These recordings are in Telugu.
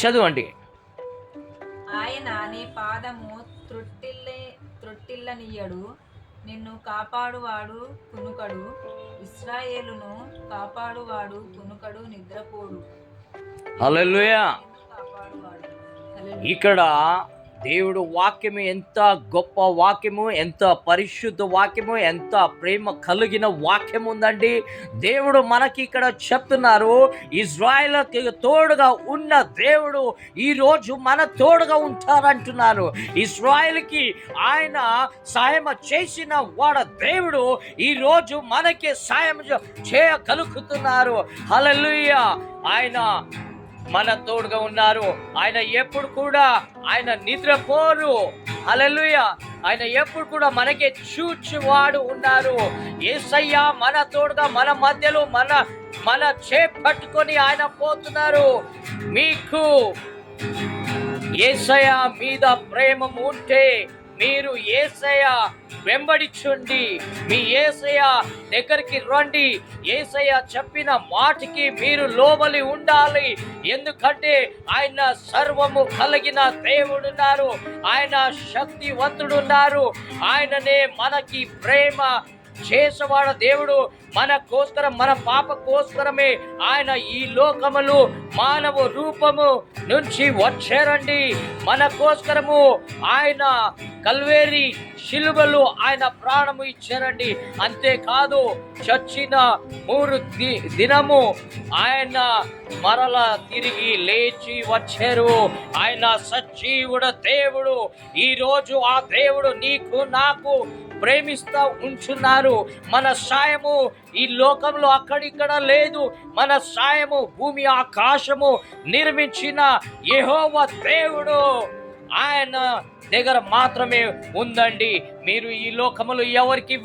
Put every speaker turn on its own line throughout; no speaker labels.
చదవండి.
ఆయన నీ పాదము త్రొట్టిల్లనియ్యడు, నిన్ను కాపాడువాడు కునుకడు, ఇశ్రాయేలును కాపాడువాడు కునుకడు, నిద్రపోడు.
హల్లెలూయా.
కాపాడువాడు.
ఇక్కడ దేవుడు వాక్యము ఎంత గొప్ప వాక్యము, ఎంత పరిశుద్ధ వాక్యము, ఎంత ప్రేమ కలిగిన వాక్యం ఉందండి. దేవుడు మనకి ఇక్కడ చెప్తున్నారు, ఇజ్రాయేలుకి తోడుగా ఉన్న దేవుడు ఈరోజు మన తోడుగా ఉంటారంటున్నారు. ఇజ్రాయేలుకి ఆయన సాయం చేసిన వాడు దేవుడు ఈరోజు మనకి సాయం చేయగలుగుతున్నారు. హల్లెలూయా. ఆయన మన తోడుగా ఉన్నారు. ఆయన ఎప్పుడు కూడా ఆయన నిద్రపోరు. హల్లెలూయా. ఆయన ఎప్పుడు కూడా మనకి చూచువాడు ఉన్నారు. యేసయ్య మన తోడుగా మన మధ్యలో మన చేపట్టుకొని ఆయన పోతున్నారు. మీకు యేసయ్య మీద ప్రేమ ఉంటే మీరు యేసయ్య వెంబడించండి, మీ యేసయ్య దగ్గరికి రండి. యేసయ్య చెప్పిన మాటకి మీరు లోబలి ఉండాలి. ఎందుకంటే ఆయన సర్వము కలిగిన దేవుడున్నారు, ఆయన శక్తివంతుడున్నారు. ఆయననే మనకి ప్రేమ చేసేవాడ దేవుడు. మన కోసరం, మన పాప కోసరమే ఆయన ఈ లోకములు మానవ రూపము నుంచి వచ్చారండి. మన కోసరము ఆయన కల్వేరి శిలువలు ఆయన ప్రాణము ఇచ్చారండి. అంతేకాదు చచ్చిన 3 దినము ఆయన మరల తిరిగి లేచి వచ్చారు. ఆయన సజీవుడు దేవుడు. ఈరోజు ఆ దేవుడు నీకు నాకు ప్రేమిస్తూ ఉంచున్నారు. మన సాయము ఈ లోకంలో అక్కడిక్కడ లేదు. మన సాయము భూమి ఆకాశము నిర్మించిన యెహోవా దేవుడు ఆయన దగ్గర మాత్రమే ఉందండి. మీరు ఈ లోకములు ఎవరికి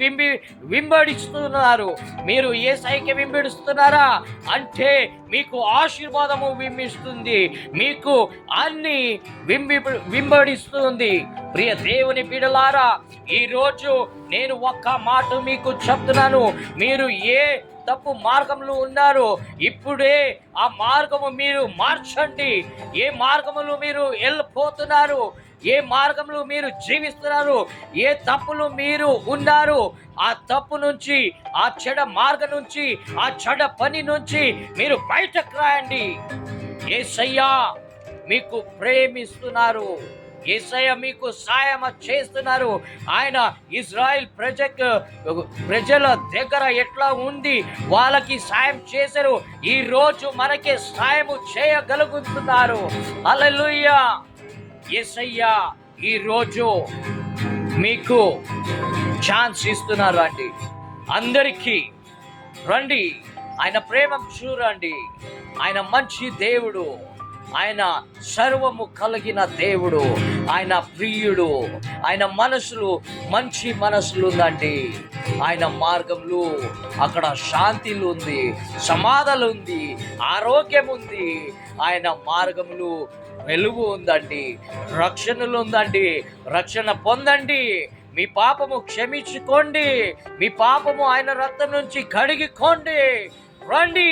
వింబడిస్తున్నారు? మీరు యేసయ్యకి వింబడిస్తున్నారా అంటే మీకు ఆశీర్వాదము వింబిస్తుంది, మీకు అన్ని వింబడిస్తుంది. ప్రియ దేవుని బిడ్డలారా, ఈరోజు నేను ఒక్క మాట మీకు చెప్తున్నాను. మీరు ఏ తప్పు మార్గంలో ఉన్నారు, ఇప్పుడే ఆ మార్గము మీరు మార్చండి. ఏ మార్గములు మీరు వెళ్ళిపోతున్నారు, ఏ మార్గంలో మీరు జీవిస్తున్నారు, ఏ తప్పులు మీరు ఉన్నారు, ఆ తప్పు నుంచి, ఆ చెడ మార్గం నుంచి, ఆ చెడ పని నుంచి మీరు బయటకు రాయండి. యేసయ్య మీకు ప్రేమిస్తున్నారు. యేసయ్య మీకు సాయం చేస్తున్నారు. ఆయన ఇజ్రాయెల్ ప్రజల దగ్గర ఎట్లా ఉంది వాళ్ళకి సాయం చేశారు. ఈ రోజు మనకి సాయం చేయగలుగుతున్నారు. హల్లెలూయా. యేసయ్య ఈ రోజు మీకు ఛాన్స్ ఇస్తున్నారు అండి. అందరికీ రండి, ఆయన ప్రేమ చూడండి. ఆయన మంచి దేవుడు, ఆయన సర్వము కలిగిన దేవుడు, ఆయన ప్రియుడు. ఆయన మనసులు మంచి మనసులు ఉందండి. ఆయన మార్గంలో అక్కడ శాంతిలు ఉంది, సమాధానం ఉంది, ఆరోగ్యం ఉంది. ఆయన మార్గంలో వెలుగు ఉందండి, రక్షణలు ఉందండి. రక్షణ పొందండి. మీ పాపము క్షమించుకోండి. మీ పాపము ఆయన రక్తం నుంచి కడిగికోండి. రండి,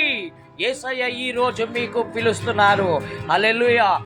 యేసయ్య ఈ రోజు మీకు పిలుస్తున్నారు. హల్లెలూయా.